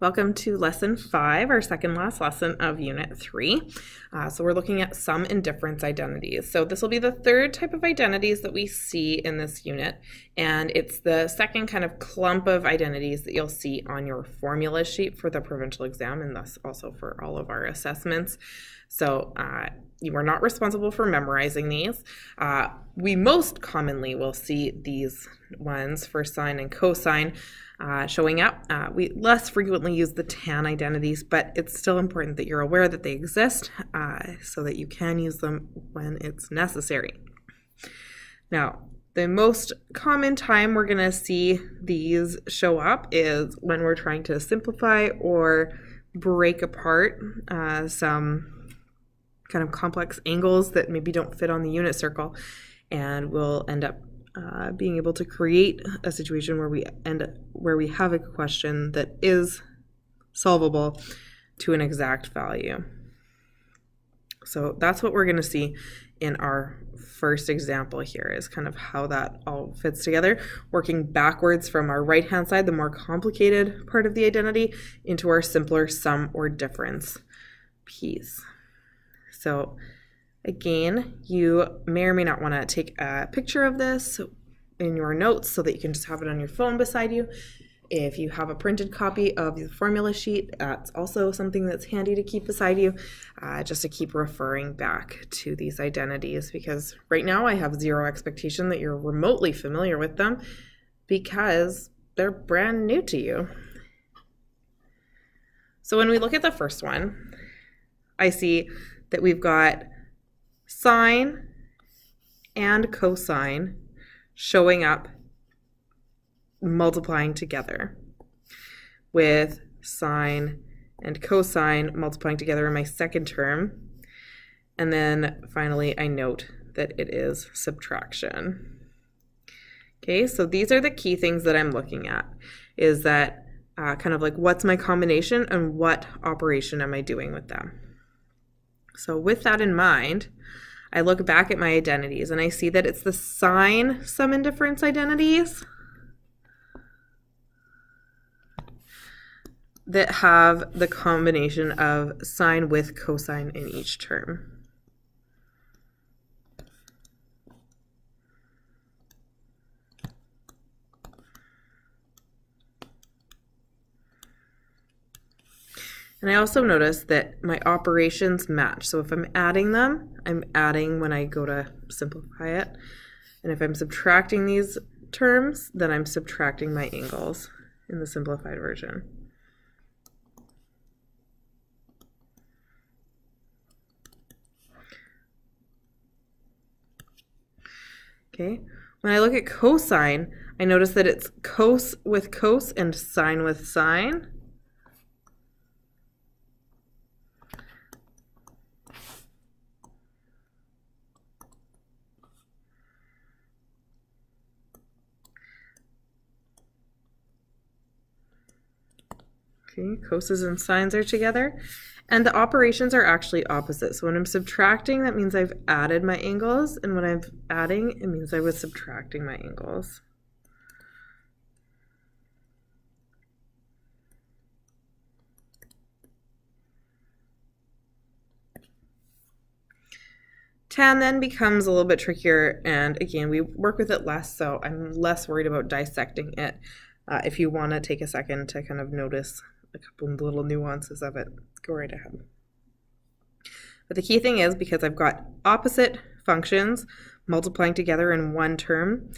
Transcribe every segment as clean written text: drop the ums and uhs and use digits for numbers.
Welcome to lesson 5, our second last lesson of unit 3. So we're looking at sum and difference identities. So this will be the third type of identities that we see in this unit, and it's the second kind of clump of identities that you'll see on your formula sheet for the provincial exam, and thus also for all of our assessments. So you are not responsible for memorizing these. We most commonly will see these ones for sine and cosine showing up. We less frequently use the tan identities, but it's still important that you're aware that they exist so that you can use them when it's necessary. Now, the most common time we're going to see these show up is when we're trying to simplify or break apart some kind of complex angles that maybe don't fit on the unit circle, and we'll end up being able to create a situation where we have a question that is solvable to an exact value. So that's what we're going to see in our first example here, is kind of how that all fits together, working backwards from our right hand side, the more complicated part of the identity, into our simpler sum or difference piece. So again, you may or may not want to take a picture of this in your notes so that you can just have it on your phone beside you. If you have a printed copy of the formula sheet, that's also something that's handy to keep beside you, just to keep referring back to these identities, because right now I have zero expectation that you're remotely familiar with them because they're brand new to you. So when we look at the first one, I see that we've got sine and cosine showing up multiplying together, with sine and cosine multiplying together in my second term. And then finally I note that it is subtraction. Okay, so these are the key things that I'm looking at, is that kind of like, what's my combination and what operation am I doing with them? So with that in mind, I look back at my identities and I see that it's the sine sum and difference identities that have the combination of sine with cosine in each term. And I also notice that my operations match. So if I'm adding them, I'm adding when I go to simplify it. And if I'm subtracting these terms, then I'm subtracting my angles in the simplified version. Okay, when I look at cosine, I notice that it's cos with cos and sine with sine. Okay, coses and sines are together, and the operations are actually opposite. So when I'm subtracting, that means I've added my angles, and when I'm adding, it means I was subtracting my angles. Tan then becomes a little bit trickier, and again, we work with it less, so I'm less worried about dissecting it. If you want to take a second to kind of notice a couple of little nuances of it, go right ahead. But the key thing is, because I've got opposite functions multiplying together in one term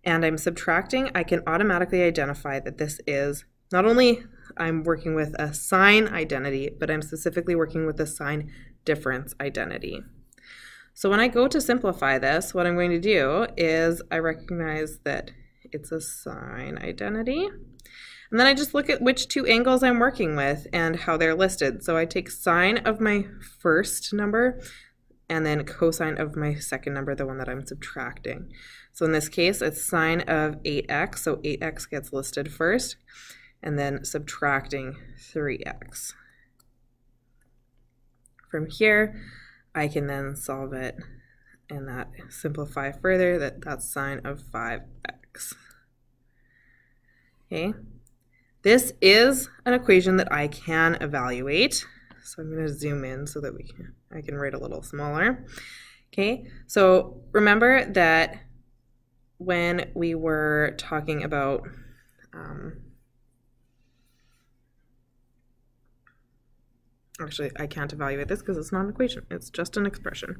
and I'm subtracting, I can automatically identify that this is not only I'm working with a sine identity, but I'm specifically working with a sine difference identity. So when I go to simplify this, what I'm going to do is I recognize that it's a sine identity. And then I just look at which two angles I'm working with and how they're listed. So I take sine of my first number and then cosine of my second number, the one that I'm subtracting. So in this case, it's sine of 8x, so 8x gets listed first, and then subtracting 3x. From here, I can then solve it and that simplify further, that's sine of 5x. Okay. This is an equation that I can evaluate. So I'm going to zoom in so that I can write a little smaller. Okay, so remember that when we were talking about actually, I can't evaluate this because it's not an equation. It's just an expression.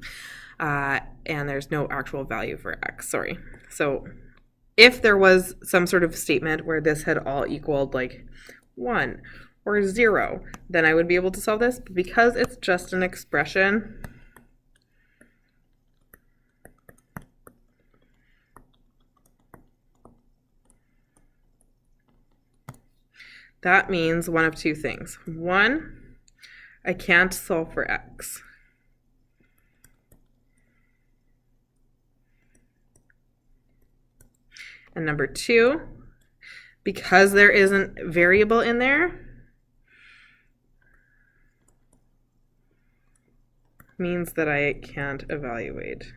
And there's no actual value for x, sorry. So if there was some sort of statement where this had all equaled like 1 or 0, then I would be able to solve this. But because it's just an expression, that means one of two things. One, I can't solve for x. And number two, because there isn't variable in there, means that I can't evaluate.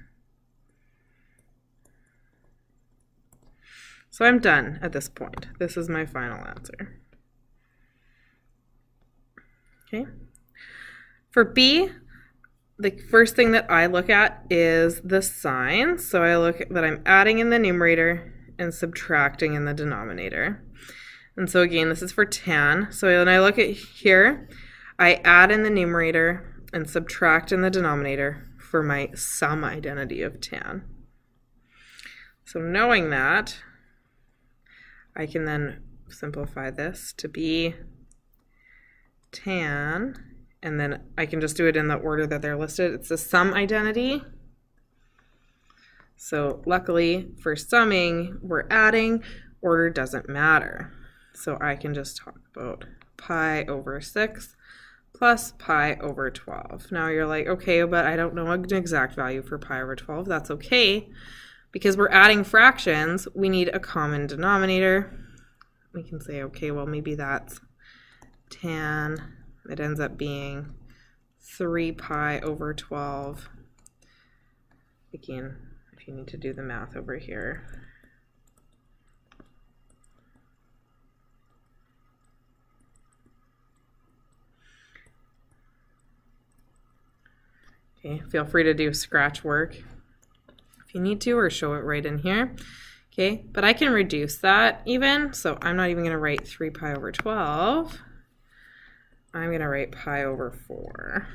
So I'm done at this point. This is my final answer. Okay. For B, the first thing that I look at is the sign. So I look at that I'm adding in the numerator and subtracting in the denominator. And so again, this is for tan. So when I look at here, I add in the numerator and subtract in the denominator for my sum identity of tan. So knowing that, I can then simplify this to be tan, and then I can just do it in the order that they're listed. It's a sum identity. So luckily for summing, we're adding, order doesn't matter. So I can just talk about pi over 6 plus pi over 12. Now you're like, okay, but I don't know an exact value for pi over 12. That's okay, because we're adding fractions, we need a common denominator. We can say, okay, well maybe that's tan. It ends up being 3 pi over 12. Again, if you need to do the math over here. Okay, feel free to do scratch work if you need to, or show it right in here. Okay, but I can reduce that even, so I'm not even going to write 3 pi over 12. I'm going to write pi over 4.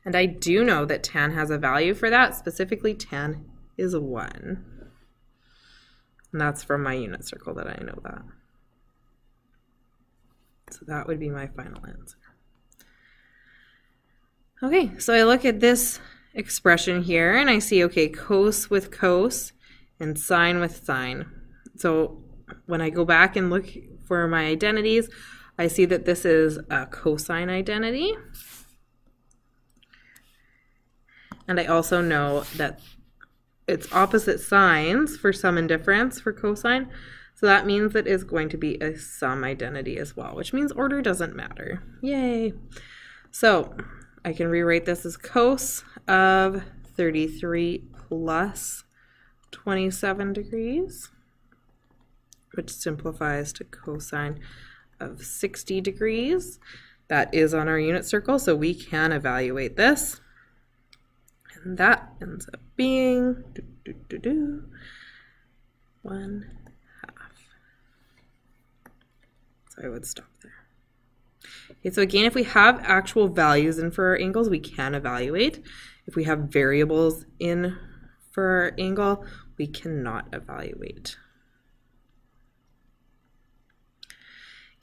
And I do know that tan has a value for that. Specifically, tan is 1. And that's from my unit circle that I know that. So that would be my final answer. Okay, so I look at this expression here and I see, okay, cos with cos and sine with sine. So when I go back and look for my identities, I see that this is a cosine identity. And I also know that it's opposite signs for sum and difference for cosine. So that means that it's going to be a sum identity as well, which means order doesn't matter. Yay. So I can rewrite this as cos of 33 plus 27 degrees, which simplifies to cosine of 60 degrees. That is on our unit circle, so we can evaluate this. And that ends up being 1/2. So I would stop there. Okay, so again, if we have actual values in for our angles, we can evaluate. If we have variables in for our angle, we cannot evaluate.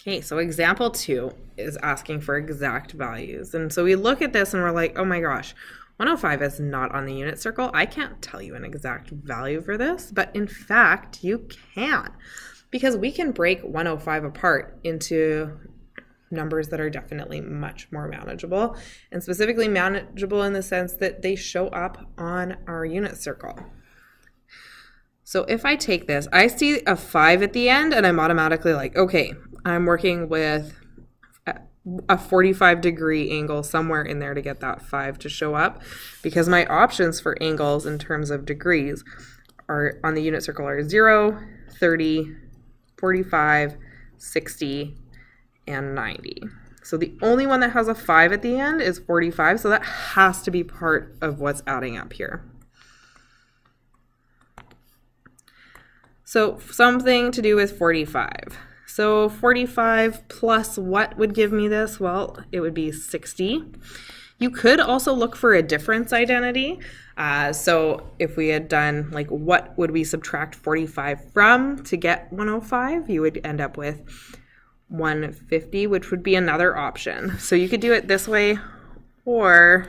Okay, so example 2 is asking for exact values. And so we look at this and we're like, oh my gosh, 105 is not on the unit circle. I can't tell you an exact value for this, but in fact, you can, because we can break 105 apart into numbers that are definitely much more manageable, and specifically manageable in the sense that they show up on our unit circle. So if I take this, I see a 5 at the end and I'm automatically like, okay, I'm working with a 45 degree angle somewhere in there to get that 5 to show up, because my options for angles in terms of degrees are on the unit circle are 0, 30, 45, 60, and 90. So the only one that has a 5 at the end is 45, so that has to be part of what's adding up here. So something to do with 45. So 45 plus what would give me this? Well, it would be 60. You could also look for a difference identity. So if we had done like what would we subtract 45 from to get 105, you would end up with 150, which would be another option. So you could do it this way, or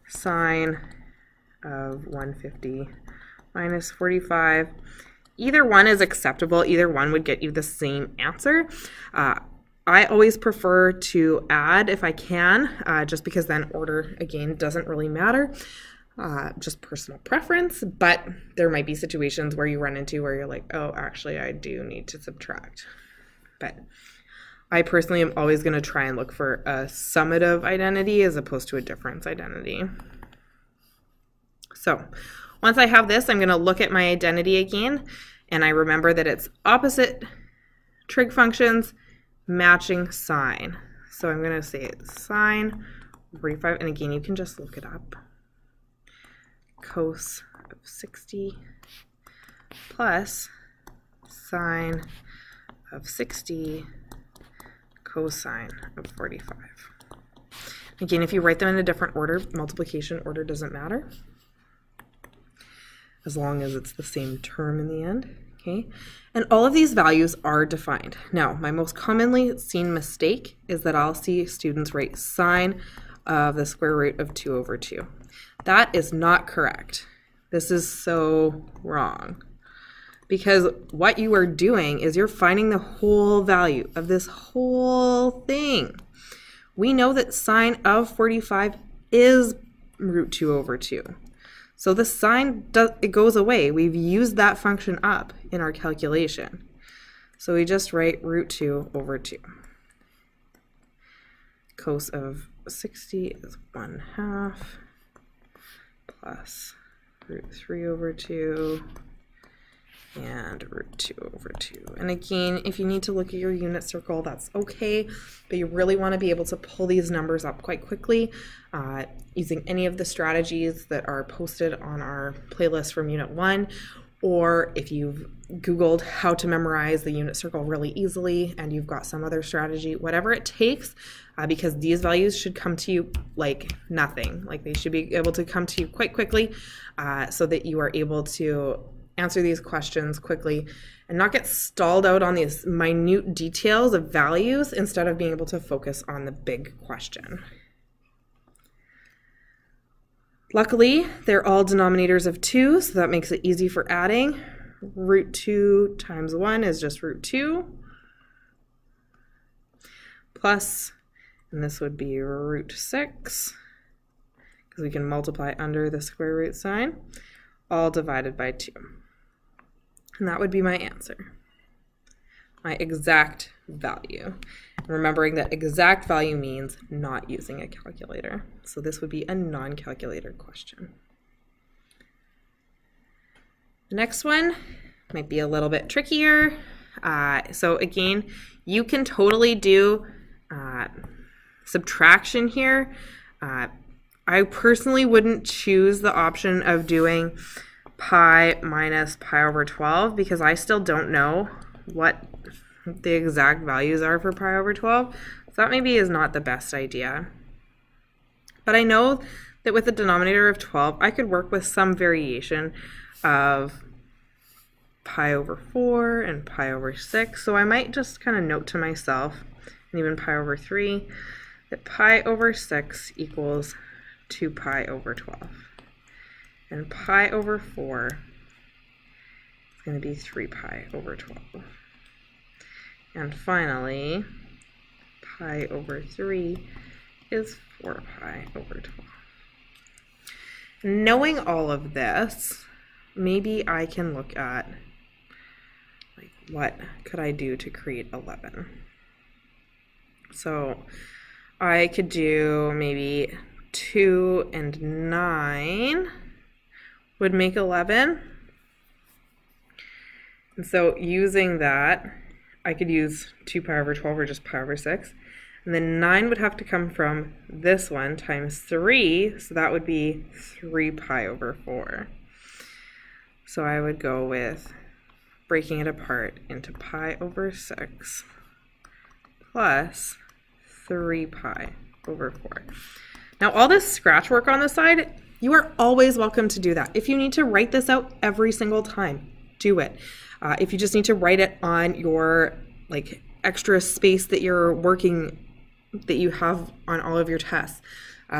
sine of 150 minus 45. Either one is acceptable. Either one would get you the same answer. I always prefer to add if I can, just because then order, again, doesn't really matter. Just personal preference, but there might be situations where you run into where you're like, oh, actually, I do need to subtract. But I personally am always going to try and look for a summative identity as opposed to a difference identity. So once I have this, I'm going to look at my identity again, and I remember that it's opposite trig functions matching sine. So I'm going to say sine 45, and again, you can just look it up. Cos of 60 plus sine of 60 cosine of 45. Again, if you write them in a different order, multiplication order doesn't matter, as long as it's the same term in the end. Okay, and all of these values are defined. Now, my most commonly seen mistake is that I'll see students write sine of the square root of 2 over 2. That is not correct. This is so wrong. Because what you are doing is you're finding the whole value of this whole thing. We know that sine of 45 is root 2 over 2. So the sine, it goes away. We've used that function up in our calculation. So we just write root 2 over 2. Cos of 60 is 1/2 plus root 3 over 2 and root 2 over 2. And again, if you need to look at your unit circle, that's okay, but you really want to be able to pull these numbers up quite quickly using any of the strategies that are posted on our playlist from Unit 1, or if you've Googled how to memorize the unit circle really easily and you've got some other strategy, whatever it takes, because these values should come to you like nothing. Like they should be able to come to you quite quickly so that you are able to answer these questions quickly and not get stalled out on these minute details of values instead of being able to focus on the big question. Luckily, they're all denominators of 2, so that makes it easy for adding. Root 2 times 1 is just root 2. Plus, and this would be root 6, because we can multiply under the square root sign, all divided by 2. And that would be my answer, my exact value. Remembering that exact value means not using a calculator. So this would be a non-calculator question. The next one might be a little bit trickier. So again, you can totally do subtraction here. I personally wouldn't choose the option of doing pi minus pi over 12 because I still don't know what the exact values are for pi over 12. So that maybe is not the best idea. But I know that with a denominator of 12, I could work with some variation of pi over 4 and pi over 6. So I might just kind of note to myself, and even pi over 3, that pi over 6 equals 2 pi over 12. And pi over 4 is going to be 3 pi over 12. And finally, pi over 3 is 4 pi over 12. Knowing all of this, maybe I can look at like what could I do to create 11. So I could do maybe 2 and 9 would make 11. And so using that, I could use 2 pi over 12 or just pi over 6. And then 9 would have to come from this one times 3, so that would be 3 pi over 4. So I would go with breaking it apart into pi over 6 plus 3 pi over 4. Now all this scratch work on the side, you are always welcome to do that. If you need to write this out every single time, do it. If you just need to write it on your like extra space that you're working, that you have on all of your tests,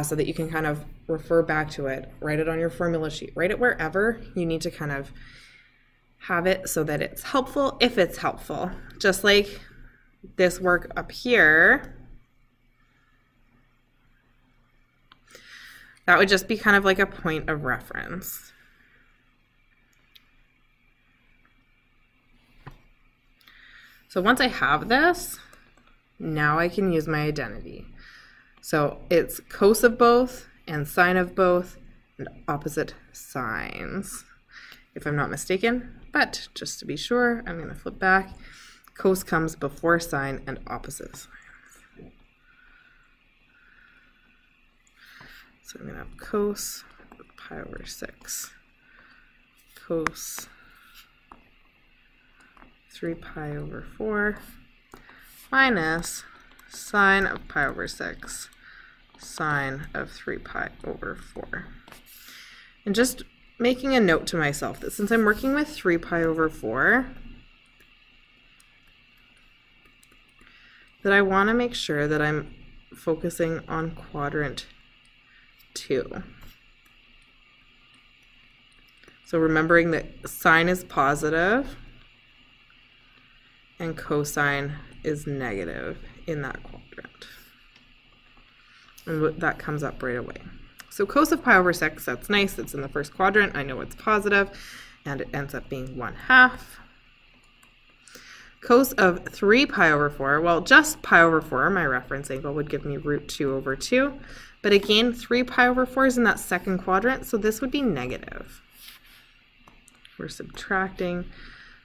so that you can kind of refer back to it, write it on your formula sheet, write it wherever you need to kind of have it so that it's helpful if it's helpful. Just like this work up here, that would just be kind of like a point of reference. So once I have this, now I can use my identity. So it's cos of both and sine of both and opposite signs, if I'm not mistaken. But just to be sure, I'm going to flip back. Cos comes before sine and opposite signs. So I'm going to have cos pi over 6, cos 3 pi over 4 minus sine of pi over 6, sine of 3 pi over 4. And just making a note to myself that since I'm working with 3 pi over 4, that I want to make sure that I'm focusing on quadrant 2. So remembering that sine is positive and cosine is negative in that quadrant. And that comes up right away. So cos of pi over 6, that's nice. It's in the first quadrant. I know it's positive, and it ends up being 1/2. Cos of 3 pi over 4, well, just pi over 4, my reference angle, would give me root 2 over 2. But again, 3 pi over 4 is in that second quadrant, so this would be negative. We're subtracting.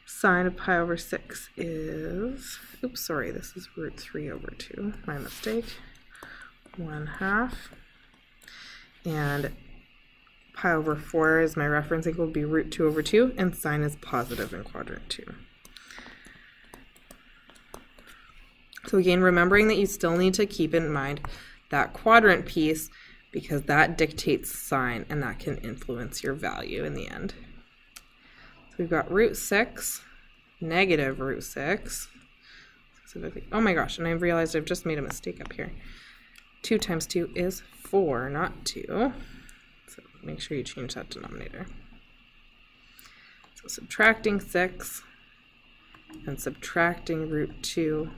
Sine of pi over 6 is, oops, sorry, this is root 3 over 2, my mistake, 1/2. And pi over 4 is my reference angle, would be root 2 over 2, and sine is positive in quadrant 2. So again, remembering that you still need to keep in mind that quadrant piece because that dictates sine and that can influence your value in the end. So we've got root 6, negative root 6. Oh my gosh, and I've realized I've just made a mistake up here. 2 times 2 is 4, not 2. So make sure you change that denominator. So subtracting 6 and subtracting root 2,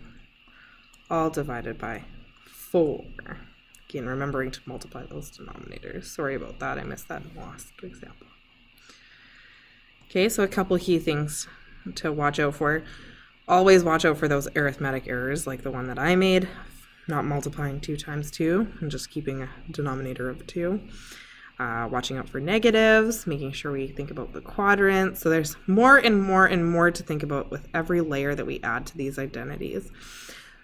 all divided by 4. Again, remembering to multiply those denominators. Sorry about that, I missed that in the last example. Okay, so a couple key things to watch out for. Always watch out for those arithmetic errors like the one that I made, not multiplying 2 times 2 and just keeping a denominator of 2. Watching out for negatives, making sure we think about the quadrant. So there's more and more and more to think about with every layer that we add to these identities.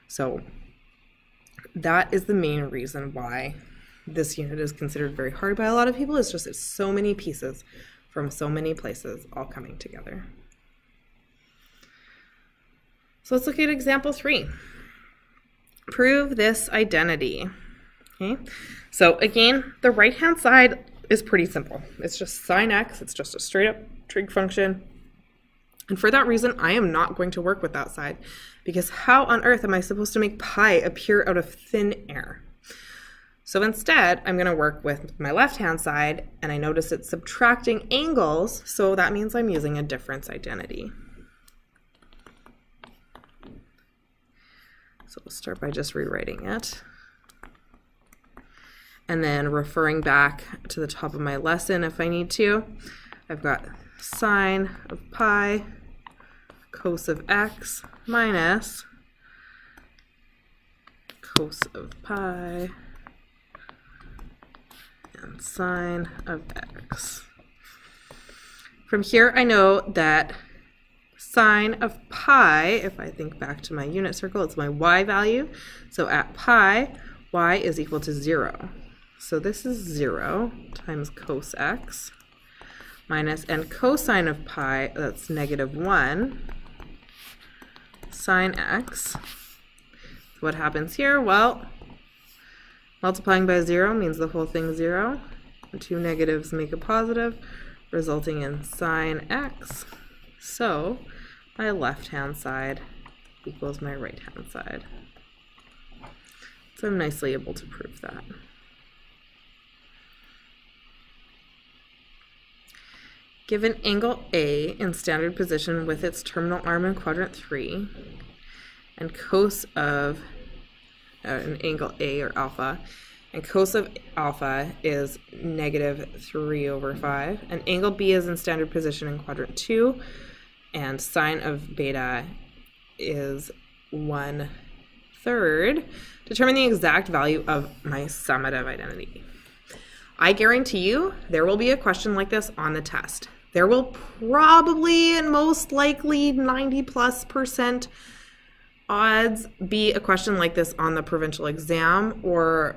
So that is the main reason why this unit is considered very hard by a lot of people. It's just it's so many pieces from so many places all coming together. So let's look at example 3. Prove this identity. Okay, so again, the right-hand side is pretty simple. It's just sine x. It's just a straight-up trig function. And for that reason, I am not going to work with that side because how on earth am I supposed to make pi appear out of thin air? So instead, I'm going to work with my left-hand side, and I notice it's subtracting angles, so that means I'm using a difference identity. So we'll start by just rewriting it. And then referring back to the top of my lesson if I need to. I've got sine of pi, cos of x, minus cos of pi, and sine of x. From here, I know that sine of pi, if I think back to my unit circle, it's my y value. So at pi, y is equal to 0. So this is 0 times cos x minus, and cosine of pi, that's -1 sine x. What happens here? Well, multiplying by 0 means the whole thing's 0. And 2 negatives make a positive, resulting in sine x. So my left-hand side equals my right-hand side. So I'm nicely able to prove that. Given angle A in standard position with its terminal arm in quadrant 3, and cos of an angle A or alpha, and cos of alpha is -3/5, and angle B is in standard position in quadrant 2, and sine of beta is 1/3, determine the exact value of my summative identity. I guarantee you there will be a question like this on the test. There will probably and most likely 90+% odds be a question like this on the provincial exam, or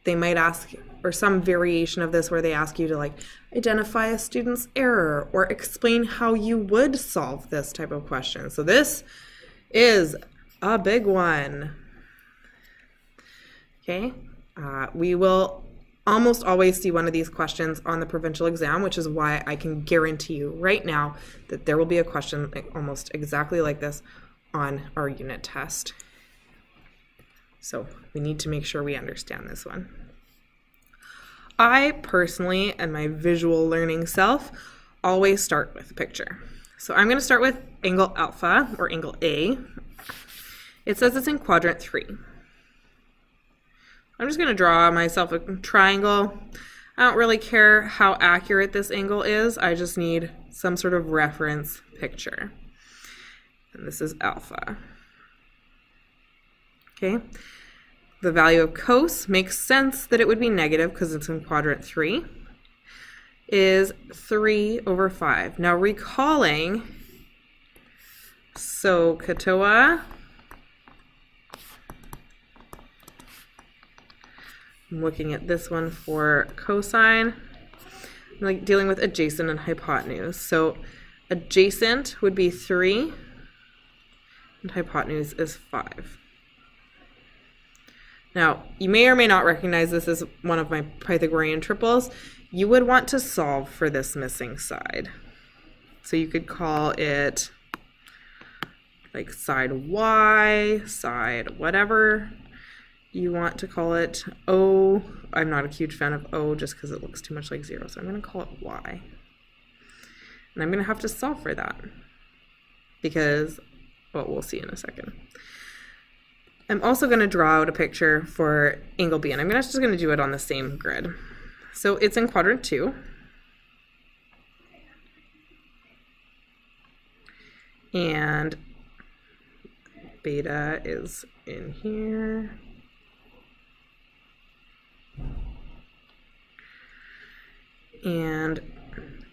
they might ask, or some variation of this where they ask you to like identify a student's error or explain how you would solve this type of question. So this is a big one. Okay, we will almost always see one of these questions on the provincial exam, which is why I can guarantee you right now that there will be a question almost exactly like this on our unit test. So we need to make sure we understand this one. I personally, and my visual learning self, always start with a picture. So I'm going to start with angle alpha, or angle A. It says it's in quadrant 3. I'm just going to draw myself a triangle. I don't really care how accurate this angle is. I just need some sort of reference picture. And this is alpha. Okay. The value of cos makes sense that it would be negative because it's in quadrant 3, is 3/5. Now recalling SOHCAHTOA, I'm looking at this one for cosine. I'm like dealing with adjacent and hypotenuse. So adjacent would be 3, and hypotenuse is 5. Now, you may or may not recognize this as one of my Pythagorean triples. You would want to solve for this missing side. So you could call it like side y, side whatever you want to call it. O, I'm not a huge fan of O just because it looks too much like 0, so I'm going to call it y. And I'm going to have to solve for that because, well, we'll see in a second. I'm also going to draw out a picture for angle B, and I'm just going to do it on the same grid. So it's in quadrant 2. And beta is in here. And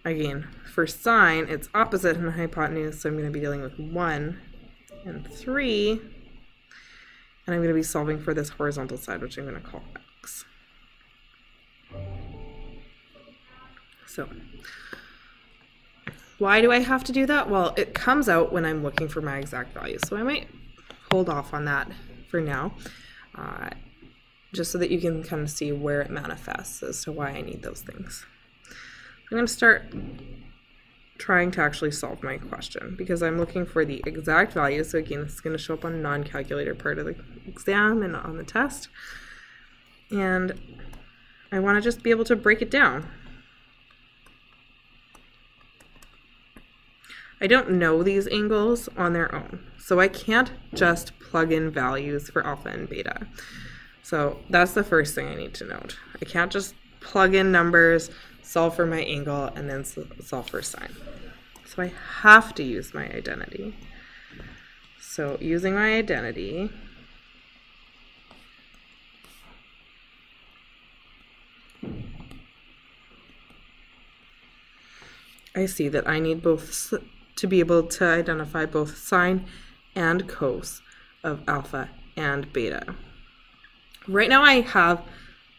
again, for sine, it's opposite in hypotenuse, so I'm going to be dealing with 1 and 3. And I'm going to be solving for this horizontal side, which I'm going to call x. So why do I have to do that? Well, it comes out when I'm looking for my exact value. So I might hold off on that for now, just so that you can kind of see where it manifests as to why I need those things. I'm going to start trying to actually solve my question because I'm looking for the exact value. So again, it's going to show up on the non-calculator part of the exam and on the test. And I want to just be able to break it down. I don't know these angles on their own, so I can't just plug in values for alpha and beta. So that's the first thing I need to note. I can't just plug in numbers, solve for my angle, and then solve for sine. So I have to use my identity. So using my identity, I see that I need both to be able to identify both sine and cos of alpha and beta. Right now I have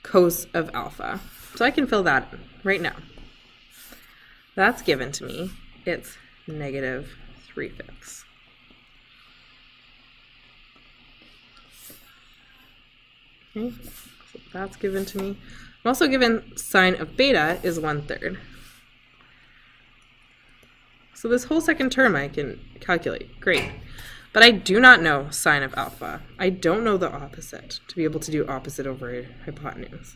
cos of alpha, so I can fill that in right now. That's given to me. It's -3/5. Okay, so that's given to me. I'm also given sine of beta is 1/3. So this whole second term I can calculate. Great. But I do not know sine of alpha. I don't know the opposite to be able to do opposite over hypotenuse.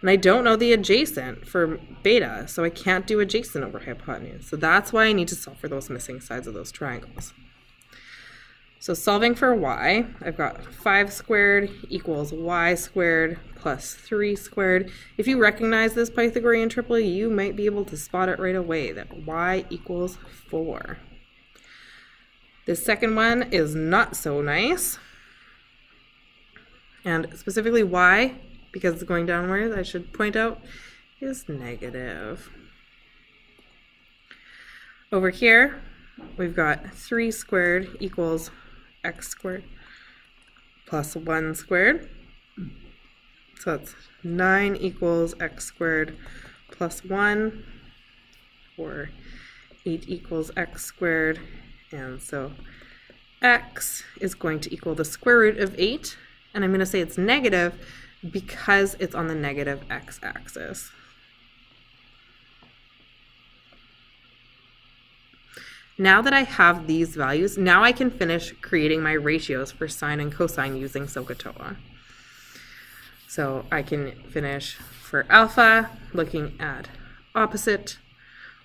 And I don't know the adjacent for beta, so I can't do adjacent over hypotenuse. So that's why I need to solve for those missing sides of those triangles. So solving for y, I've got 5 squared equals y squared plus 3 squared. If you recognize this Pythagorean triple, you might be able to spot it right away, that y equals 4. This second one is not so nice. And specifically y, because it's going downwards, I should point out, is negative. Over here, we've got 3 squared equals x squared plus 1 squared. So that's 9 equals x squared plus 1, or 8 equals x squared. And so x is going to equal the square root of 8. And I'm going to say it's negative because it's on the negative x-axis. Now that I have these values, now I can finish creating my ratios for sine and cosine using SOHCAHTOA. So I can finish for alpha looking at opposite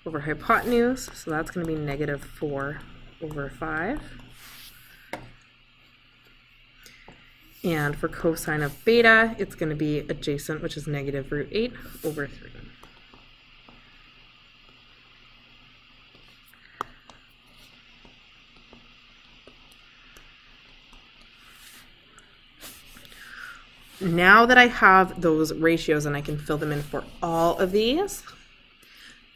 over hypotenuse. So that's going to be -4/5. And for cosine of beta, it's going to be adjacent, which is -√8/3. Now that I have those ratios and I can fill them in for all of these,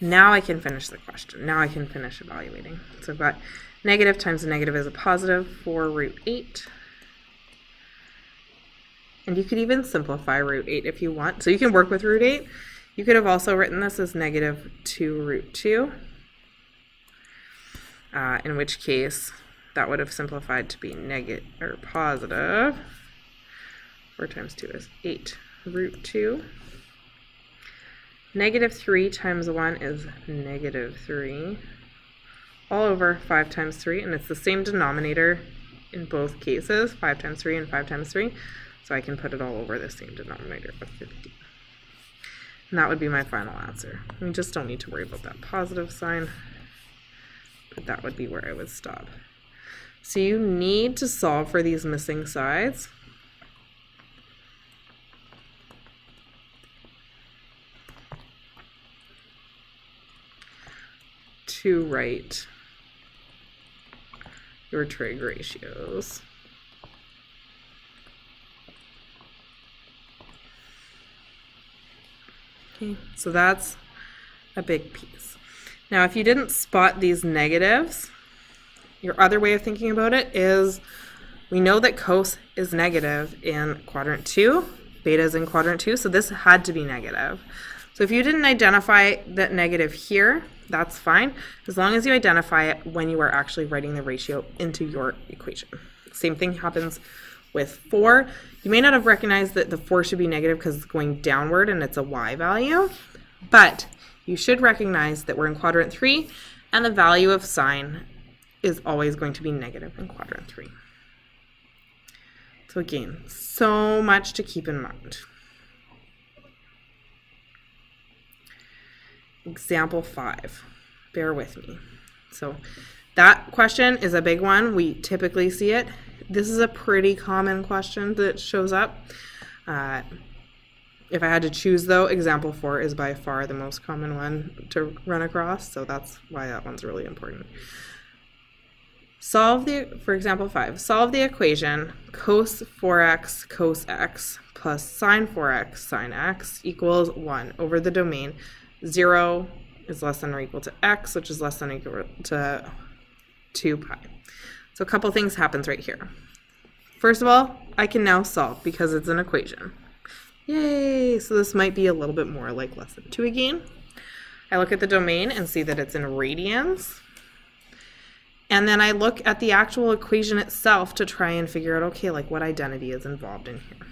now I can finish the question. Now I can finish evaluating. So I've got negative times a negative is a positive, 4√8. And you could even simplify √8 if you want. So you can work with √8. You could have also written this as -2√2, in which case that would have simplified to be negative or positive. 4 times 2 is 8√2. -3 times 1 is -3. All over 5 times 3, and it's the same denominator in both cases, 5 times 3 and 5 times 3. So I can put it all over the same denominator of 50. And that would be my final answer. We just don't need to worry about that positive sign, but that would be where I would stop. So you need to solve for these missing sides. To write your trig ratios. Okay, so that's a big piece. Now, if you didn't spot these negatives, your other way of thinking about it is we know that cos is negative in quadrant 2, beta is in quadrant 2, so this had to be negative. So if you didn't identify that negative here, that's fine, as long as you identify it when you are actually writing the ratio into your equation. Same thing happens with 4. You may not have recognized that the 4 should be negative because it's going downward and it's a y value, but you should recognize that we're in quadrant 3 and the value of sine is always going to be negative in quadrant 3. So again, so much to keep in mind. Example 5, bear with me. So that question is a big one. We typically see it. This is a pretty common question that shows up. If I had to choose though, example 4 is by far the most common one to run across, so that's why that one's really important. For example 5, solve the equation cos 4x cos x plus sine 4x sine x equals 1 over the domain 0, is less than or equal to x, which is less than or equal to 2 pi. So a couple things happens right here. First of all, I can now solve because it's an equation. Yay! So this might be a little bit more like less than 2 again. I look at the domain and see that it's in radians. And then I look at the actual equation itself to try and figure out, okay, like what identity is involved in here.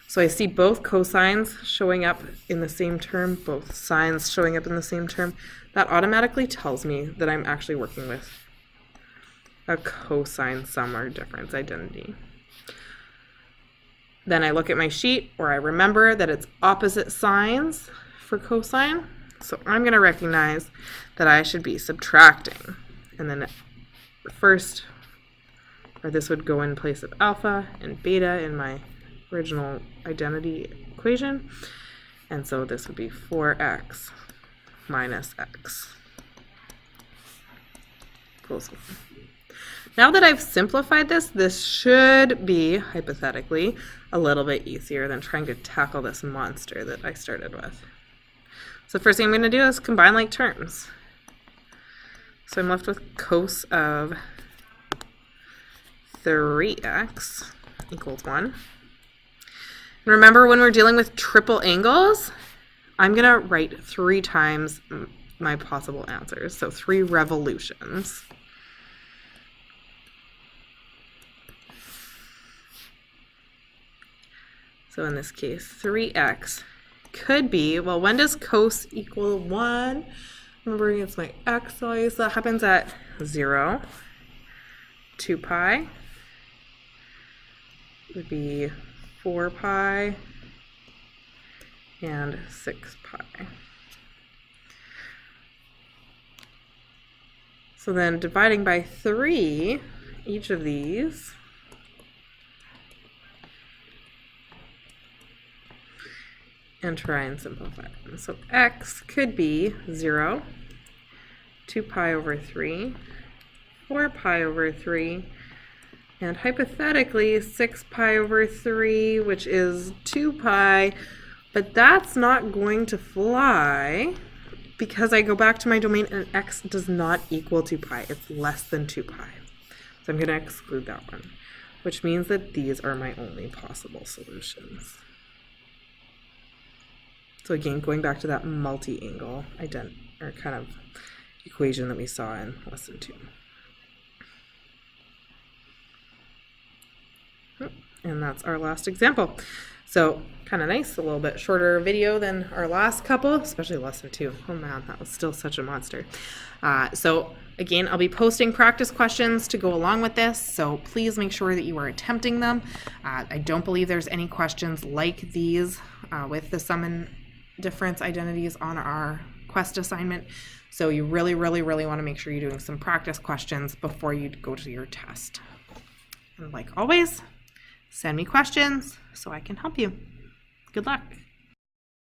So I see both cosines showing up in the same term, both sines showing up in the same term. That automatically tells me that I'm actually working with a cosine sum or difference identity. Then I look at my sheet where I remember that it's opposite signs for cosine. So I'm going to recognize that I should be subtracting. And then first, or this would go in place of alpha and beta in my original identity equation. And so this would be 4x minus x equals 1. Now that I've simplified this, this should be, hypothetically, a little bit easier than trying to tackle this monster that I started with. So the first thing I'm going to do is combine like terms. So I'm left with cos of 3x equals 1. And remember, when we're dealing with triple angles, I'm going to write 3 times my possible answers, so 3 revolutions. So in this case, 3x could be, well, when does cos equal 1? Remembering it's my x value, so that happens at 0, 2 pi would be 4 pi and 6 pi. So then dividing by 3, each of these, and try and simplify them. So x could be 0, 2 pi over 3, 4 pi over 3, and hypothetically 6 pi over 3, which is 2 pi, but that's not going to fly because I go back to my domain and x does not equal 2 pi. It's less than 2 pi. So I'm going to exclude that one, which means that these are my only possible solutions. So again, going back to that multi-angle or kind of equation that we saw in lesson 2. And that's our last example. So kind of nice, a little bit shorter video than our last couple, especially lesson 2. Oh man, that was still such a monster. So again, I'll be posting practice questions to go along with this, so please make sure that you are attempting them. I don't believe there's any questions like these with the sum and difference identities on our quest assignment. So you really want to make sure you're doing some practice questions before you go to your test. And like always, send me questions so I can help you. Good luck.